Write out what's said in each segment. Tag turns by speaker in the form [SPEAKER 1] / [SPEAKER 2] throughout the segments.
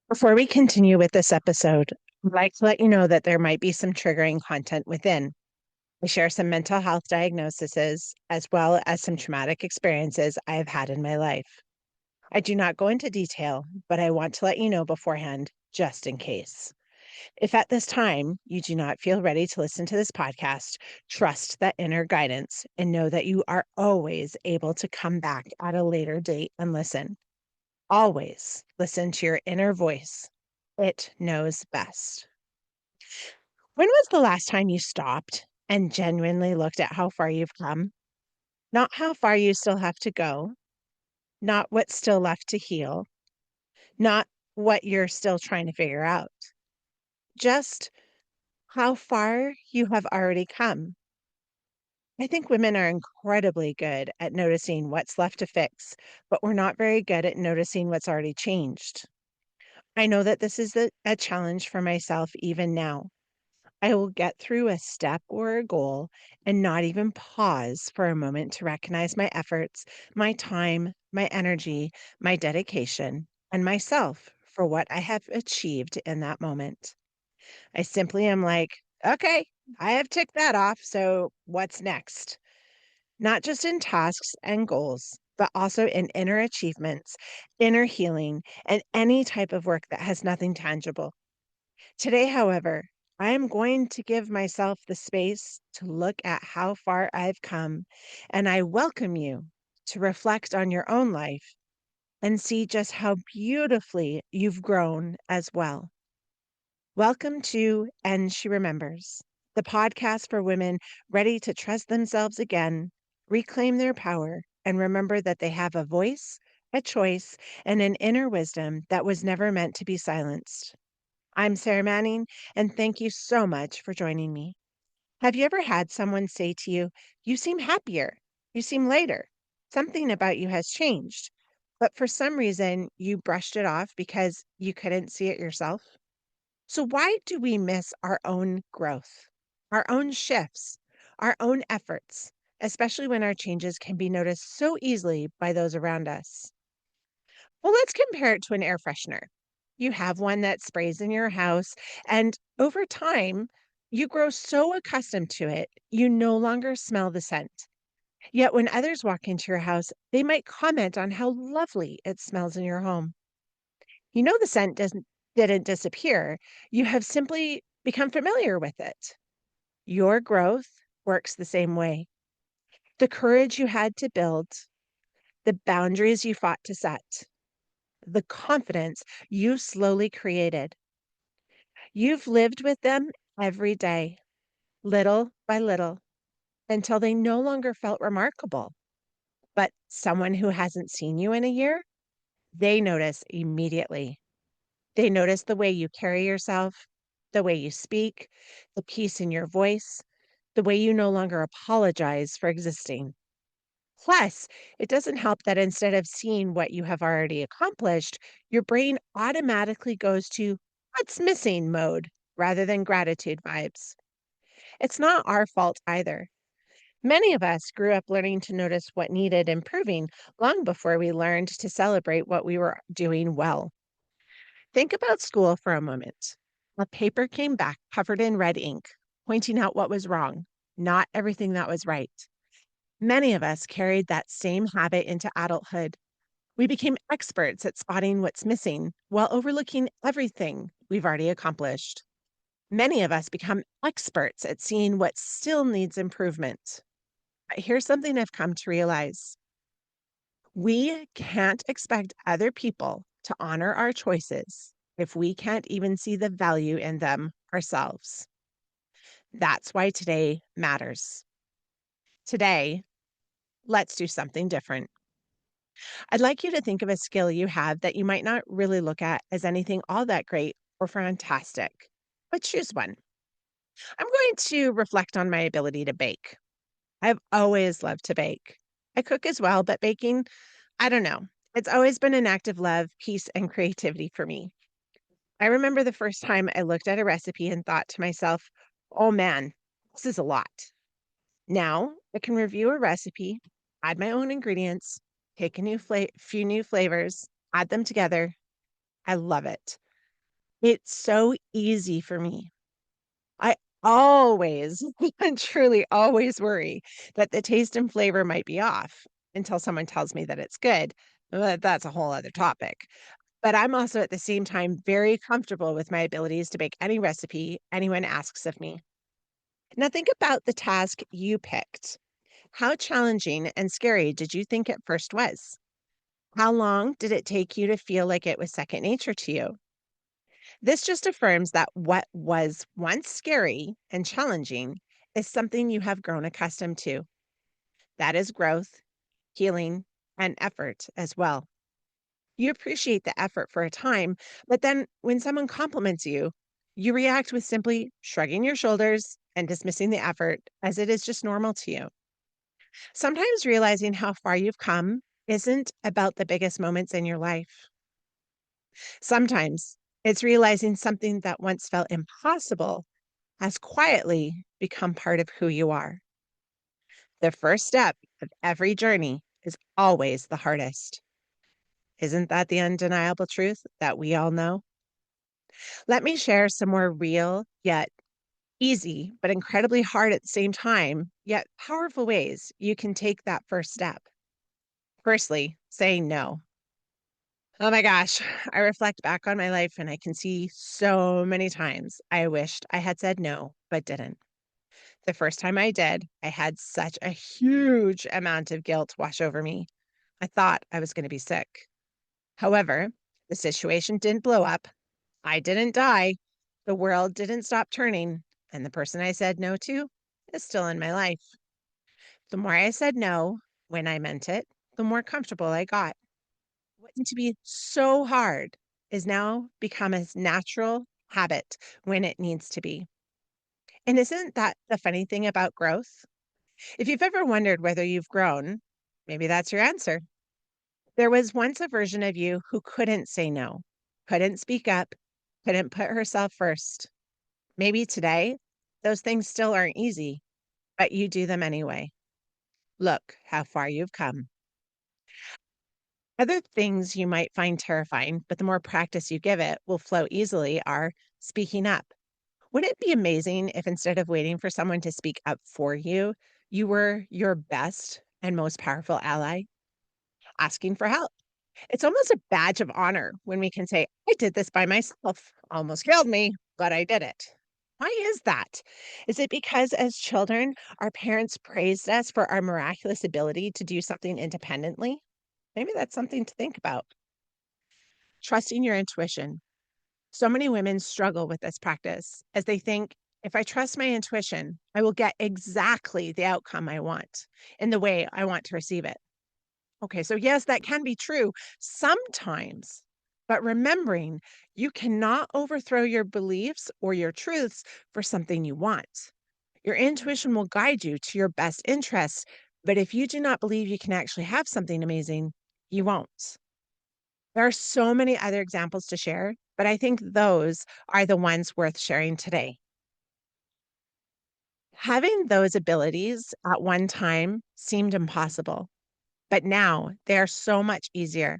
[SPEAKER 1] Before we continue with this episode, I'd like to let you know that there might be some triggering content within. I share some mental health diagnoses as well as some traumatic experiences I have had in my life. I do not go into detail, but I want to let you know beforehand, just in case. If at this time you do not feel ready to listen to this podcast, trust that inner guidance and know that you are always able to come back at a later date and listen. Always listen to your inner voice. It knows best. When was the last time you stopped and genuinely looked at how far you've come? Not how far you still have to go, not what's still left to heal, not what you're still trying to figure out, just how far you have already come. I think women are incredibly good at noticing what's left to fix, but we're not very good at noticing what's already changed. I know that this is a challenge for myself even now. I will get through a step or a goal and not even pause for a moment to recognize my efforts, my time, my energy, my dedication, and myself for what I have achieved in that moment. I simply am like, okay, I have ticked that off. So what's next? Not just in tasks and goals, but also in inner achievements, inner healing, and any type of work that has nothing tangible. Today, however, I am going to give myself the space to look at how far I've come, and I welcome you to reflect on your own life and see just how beautifully you've grown as well. Welcome to And She Remembers, the podcast for women ready to trust themselves again, reclaim their power, and remember that they have a voice, a choice, and an inner wisdom that was never meant to be silenced. I'm Sarah Manning, and thank you so much for joining me. Have you ever had someone say to you, "You seem happier, you seem lighter, something about you has changed," but for some reason you brushed it off because you couldn't see it yourself? So, why do we miss our own growth, our own shifts, our own efforts, especially when our changes can be noticed so easily by those around us? Well, let's compare it to an air freshener. You have one that sprays in your house, and over time, you grow so accustomed to it, you no longer smell the scent. Yet when others walk into your house, they might comment on how lovely it smells in your home. You know the scent didn't disappear. You have simply become familiar with it. Your growth works the same way. The courage you had to build, the boundaries you fought to set, the confidence you slowly created. You've lived with them every day, little by little, until they no longer felt remarkable. But someone who hasn't seen you in a year, they notice immediately. They notice the way you carry yourself, the way you speak, the peace in your voice, the way you no longer apologize for existing. Plus, it doesn't help that instead of seeing what you have already accomplished, your brain automatically goes to what's missing mode rather than gratitude vibes. It's not our fault either. Many of us grew up learning to notice what needed improving long before we learned to celebrate what we were doing well. Think about school for a moment. A paper came back covered in red ink, pointing out what was wrong, not everything that was right. Many of us carried that same habit into adulthood. We became experts at spotting what's missing while overlooking everything we've already accomplished. Many of us become experts at seeing what still needs improvement. But here's something I've come to realize: we can't expect other people to honor our choices if we can't even see the value in them ourselves. That's why today matters. Today, let's do something different. I'd like you to think of a skill you have that you might not really look at as anything all that great or fantastic, but choose one. I'm going to reflect on my ability to bake. I've always loved to bake. I cook as well, but baking, I don't know. It's always been an act of love, peace, and creativity for me. I remember the first time I looked at a recipe and thought to myself, oh man, this is a lot. Now I can review a recipe, add my own ingredients, take a few new flavors, add them together. I love it. It's so easy for me. I always, and truly always worry that the taste and flavor might be off until someone tells me that it's good. But that's a whole other topic. But I'm also at the same time very comfortable with my abilities to make any recipe anyone asks of me. Now, think about the task you picked. How challenging and scary did you think it first was? How long did it take you to feel like it was second nature to you? This just affirms that what was once scary and challenging is something you have grown accustomed to. That is growth, healing, and effort as well. You appreciate the effort for a time, but then when someone compliments you, you react with simply shrugging your shoulders and dismissing the effort as it is just normal to you. Sometimes realizing how far you've come isn't about the biggest moments in your life. Sometimes it's realizing something that once felt impossible has quietly become part of who you are. The first step of every journey is always the hardest. Isn't that the undeniable truth that we all know? Let me share some more real, yet easy, but incredibly hard at the same time, yet powerful ways you can take that first step. Firstly, saying no. Oh my gosh, I reflect back on my life and I can see so many times I wished I had said no, but didn't. The first time I did, I had such a huge amount of guilt wash over me. I thought I was going to be sick. However, the situation didn't blow up. I didn't die. The world didn't stop turning. And the person I said no to is still in my life. The more I said no when I meant it, the more comfortable I got. What seemed to be so hard is now become a natural habit when it needs to be. And isn't that the funny thing about growth? If you've ever wondered whether you've grown, maybe that's your answer. There was once a version of you who couldn't say no, couldn't speak up, couldn't put herself first. Maybe today, those things still aren't easy, but you do them anyway. Look how far you've come. Other things you might find terrifying, but the more practice you give it will flow easily are speaking up. Wouldn't it be amazing if instead of waiting for someone to speak up for you, you were your best and most powerful ally? Asking for help. It's almost a badge of honor when we can say, I did this by myself. Almost killed me, but I did it. Why is that? Is it because as children, our parents praised us for our miraculous ability to do something independently? Maybe that's something to think about. Trusting your intuition. So many women struggle with this practice as they think if I trust my intuition, I will get exactly the outcome I want in the way I want to receive it. Okay, so yes, that can be true sometimes, but remembering you cannot overthrow your beliefs or your truths for something you want. Your intuition will guide you to your best interests, but if you do not believe you can actually have something amazing, you won't. There are so many other examples to share, but I think those are the ones worth sharing today. Having those abilities at one time seemed impossible, but now they are so much easier.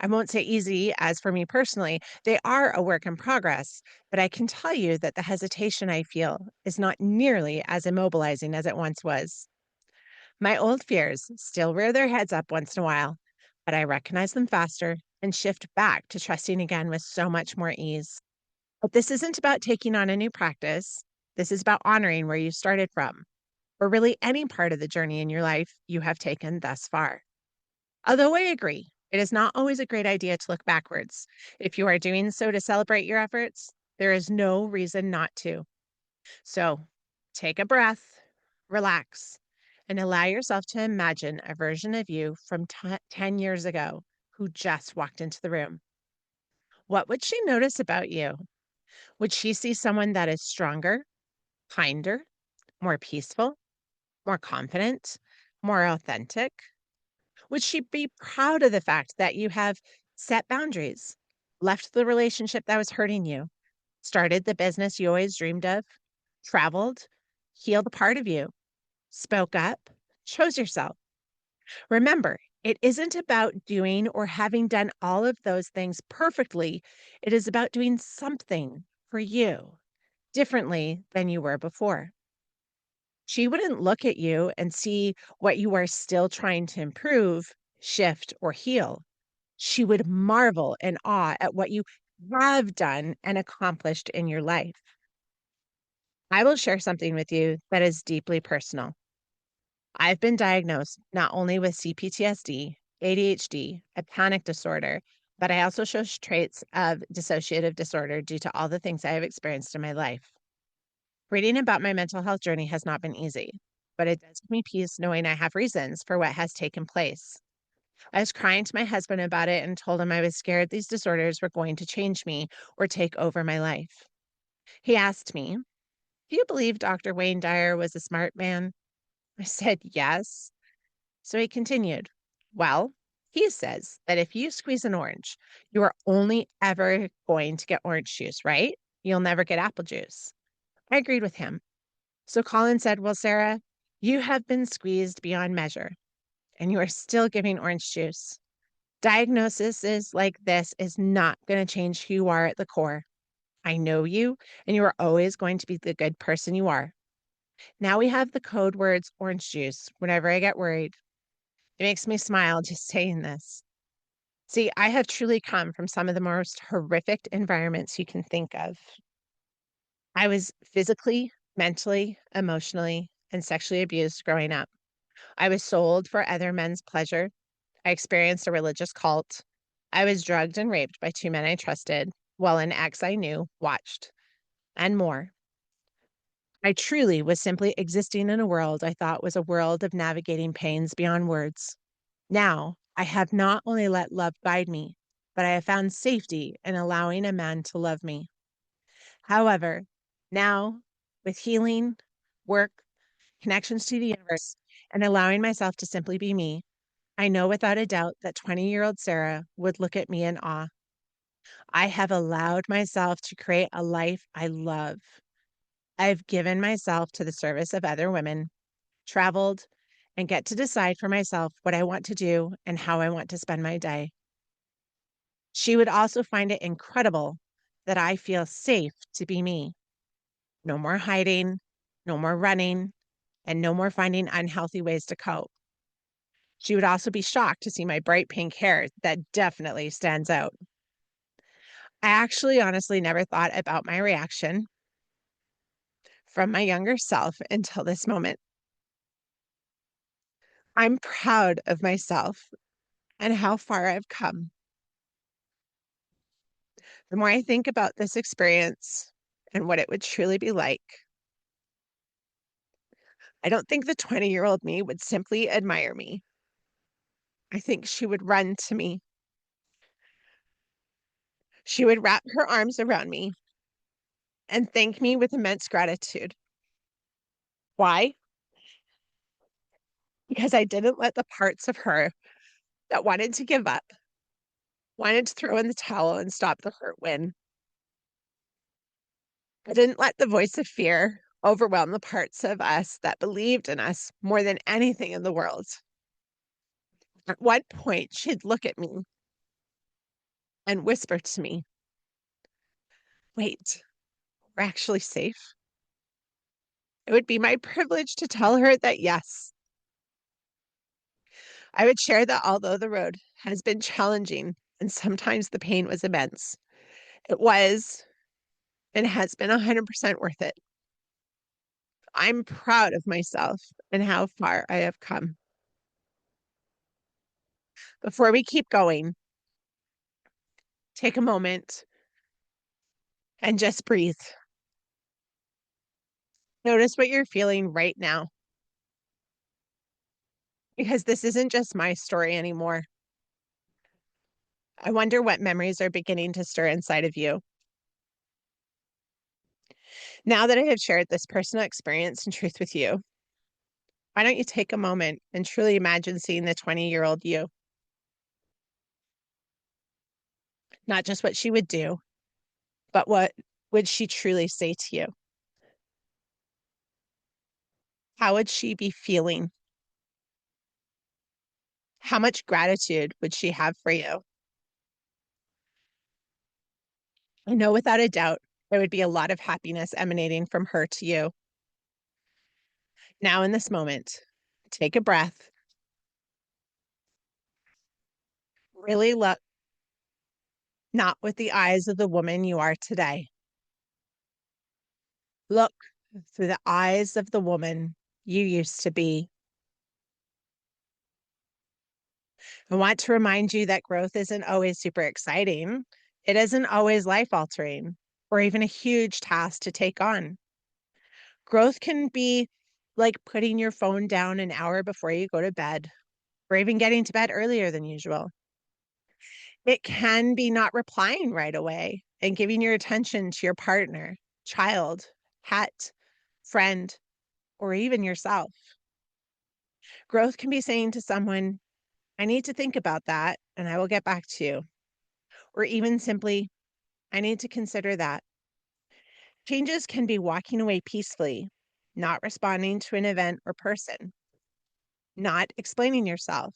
[SPEAKER 1] I won't say easy as for me personally, they are a work in progress, but I can tell you that the hesitation I feel is not nearly as immobilizing as it once was. My old fears still rear their heads up once in a while, but I recognize them faster and shift back to trusting again with so much more ease. But this isn't about taking on a new practice. This is about honoring where you started from, or really any part of the journey in your life you have taken thus far. Although I agree, it is not always a great idea to look backwards. If you are doing so to celebrate your efforts, there is no reason not to. So take a breath, relax, and allow yourself to imagine a version of you from 10 years ago who just walked into the room. What would she notice about you? Would she see someone that is stronger, kinder, more peaceful, more confident, more authentic? Would she be proud of the fact that you have set boundaries, left the relationship that was hurting you, started the business you always dreamed of, traveled, healed a part of you, spoke up, chose yourself? Remember, It isn't about doing or having done all of those things perfectly. It is about doing something for you differently than you were before. She wouldn't look at you and see what you are still trying to improve, shift, or heal. She would marvel in awe at what you have done and accomplished in your life. I will share something with you that is deeply personal. I've been diagnosed not only with CPTSD, ADHD, a panic disorder, but I also show traits of dissociative disorder due to all the things I have experienced in my life. Reading about my mental health journey has not been easy, but it does give me peace knowing I have reasons for what has taken place. I was crying to my husband about it and told him I was scared these disorders were going to change me or take over my life. He asked me, "Do you believe Dr. Wayne Dyer was a smart man?" I said, "Yes." So he continued, "Well, he says that if you squeeze an orange, you are only ever going to get orange juice, right? You'll never get apple juice." I agreed with him. So Colin said, "Well, Sarah, you have been squeezed beyond measure and you are still giving orange juice. Diagnosis is like this is not going to change who you are at the core. I know you, and you are always going to be the good person you are. Now we have the code words orange juice whenever I get worried. It makes me smile just saying this. See, I have truly come from some of the most horrific environments you can think of. I was physically, mentally, emotionally, and sexually abused growing up. I was sold for other men's pleasure. I experienced a religious cult. I was drugged and raped by two men I trusted, while an ex I knew watched, and more. I truly was simply existing in a world I thought was a world of navigating pains beyond words. Now, I have not only let love guide me, but I have found safety in allowing a man to love me. However, now, with healing, work, connections to the universe, and allowing myself to simply be me, I know without a doubt that 20-year-old Sarah would look at me in awe. I have allowed myself to create a life I love. I've given myself to the service of other women, traveled, and get to decide for myself what I want to do and how I want to spend my day. She would also find it incredible that I feel safe to be me. No more hiding, no more running, and no more finding unhealthy ways to cope. She would also be shocked to see my bright pink hair that definitely stands out. I actually honestly never thought about my reaction from my younger self until this moment. I'm proud of myself and how far I've come. The more I think about this experience and what it would truly be like, I don't think the 20-year-old me would simply admire me. I think she would run to me. She would wrap her arms around me and thank me with immense gratitude. Why? Because I didn't let the parts of her that wanted to give up, wanted to throw in the towel and stop the hurt win. I didn't let the voice of fear overwhelm the parts of us that believed in us more than anything in the world. At one point, she'd look at me and whisper to me, "Wait, we're actually safe." It would be my privilege to tell her that yes. I would share that although the road has been challenging and sometimes the pain was immense, it was and has been 100% worth it. I'm proud of myself and how far I have come. Before we keep going, take a moment and just breathe. Notice what you're feeling right now because this isn't just my story anymore. I wonder what memories are beginning to stir inside of you. Now that I have shared this personal experience and truth with you, why don't you take a moment and truly imagine seeing the 20-year-old you? Not just what she would do, but what would she truly say to you? How would she be feeling? How much gratitude would she have for you? I know without a doubt there would be a lot of happiness emanating from her to you. Now, in this moment, take a breath, really look not with the eyes of the woman you are today. Look through the eyes of the woman you used to be. I want to remind you that growth isn't always super exciting. It isn't always life altering or even a huge task to take on. Growth can be like putting your phone down an hour before you go to bed, or even getting to bed earlier than usual. It can be not replying right away and giving your attention to your partner, child, pet, friend, or even yourself. Growth can be saying to someone, I need to think about that and I will get back to you. Or even simply, I need to consider that. Changes can be walking away peacefully, not responding to an event or person, not explaining yourself,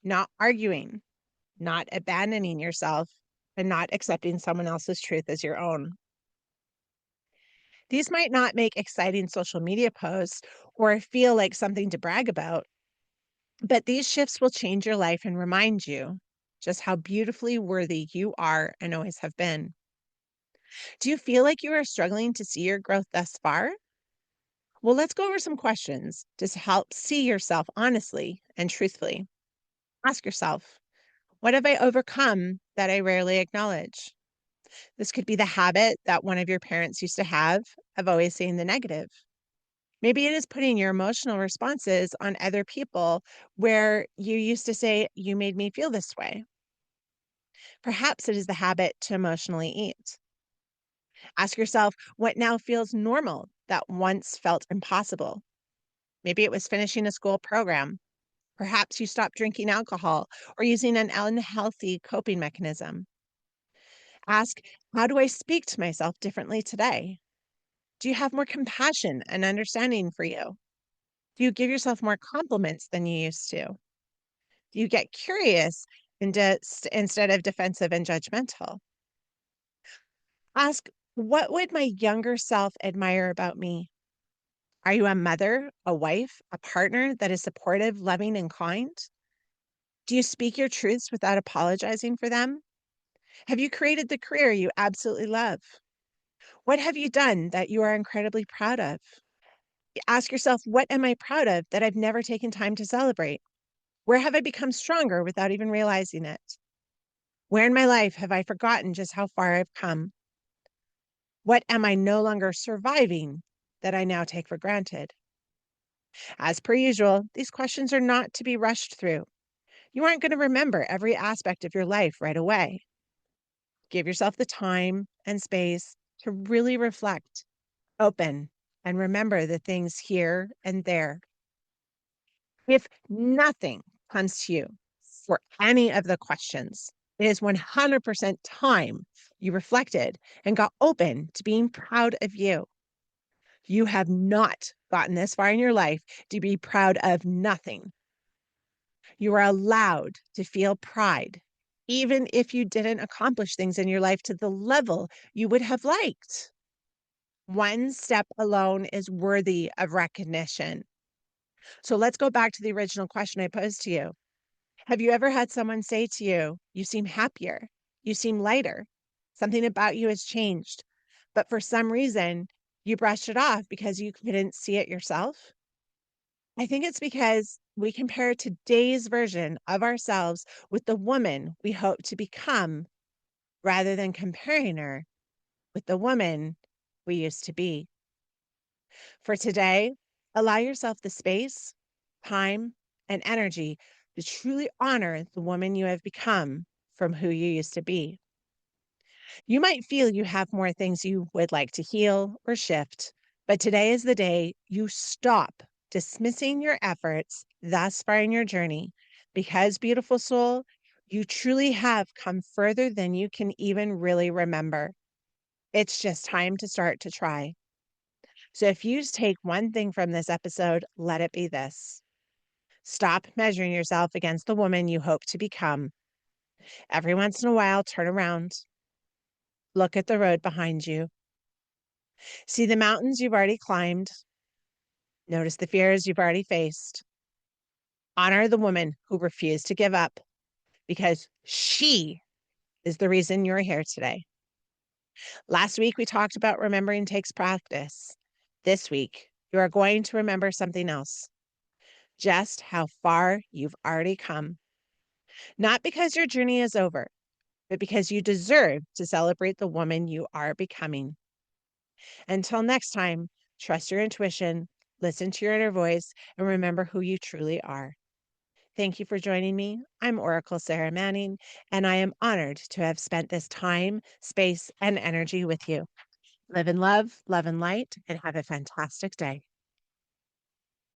[SPEAKER 1] not arguing, not abandoning yourself, and not accepting someone else's truth as your own. These might not make exciting social media posts or feel like something to brag about, but these shifts will change your life and remind you just how beautifully worthy you are and always have been. Do you feel like you are struggling to see your growth thus far? Well, let's go over some questions to help see yourself honestly and truthfully. Ask yourself, what have I overcome that I rarely acknowledge? This could be the habit that one of your parents used to have of always saying the negative. Maybe it is putting your emotional responses on other people where you used to say, you made me feel this way. Perhaps it is the habit to emotionally eat. Ask yourself what now feels normal that once felt impossible. Maybe it was finishing a school program. Perhaps you stopped drinking alcohol or using an unhealthy coping mechanism. Ask, how do I speak to myself differently today? Do you have more compassion and understanding for you? Do you give yourself more compliments than you used to? Do you get curious instead of defensive and judgmental? Ask, what would my younger self admire about me? Are you a mother, a wife, a partner that is supportive, loving, and kind? Do you speak your truths without apologizing for them? Have you created the career you absolutely love? What have you done that you are incredibly proud of? Ask yourself, what am I proud of that I've never taken time to celebrate? Where have I become stronger without even realizing it? Where in my life have I forgotten just how far I've come? What am I no longer surviving that I now take for granted? As per usual, these questions are not to be rushed through. You aren't going to remember every aspect of your life right away. Give yourself the time and space to really reflect, open, and remember the things here and there. If nothing comes to you for any of the questions, it is 100% time you reflected and got open to being proud of you. You have not gotten this far in your life to be proud of nothing. You are allowed to feel pride, even if you didn't accomplish things in your life to the level you would have liked. One step alone is worthy of recognition. So let's go back to the original question I posed to you. Have you ever had someone say to you, you seem happier, you seem lighter, something about you has changed, but for some reason you brushed it off because you couldn't see it yourself? I think it's because we compare today's version of ourselves with the woman we hope to become rather than comparing her with the woman we used to be. For today, allow yourself the space, time, and energy to truly honor the woman you have become from who you used to be. You might feel you have more things you would like to heal or shift, but today is the day you stop dismissing your efforts thus far in your journey because, beautiful soul, you truly have come further than you can even really remember. It's just time to start to try. So if you take one thing from this episode, let it be this. Stop measuring yourself against the woman you hope to become. Every once in a while, turn around, look at the road behind you, see the mountains you've already climbed, notice the fears you've already faced. Honor the woman who refused to give up because she is the reason you're here today. Last week, we talked about remembering takes practice. This week, you are going to remember something else, just how far you've already come. Not because your journey is over, but because you deserve to celebrate the woman you are becoming. Until next time, trust your intuition, listen to your inner voice, and remember who you truly are. Thank you for joining me. I'm Oracle Sarah Manning, and I am honored to have spent this time, space, and energy with you. Live in love, love and light, and have a fantastic day.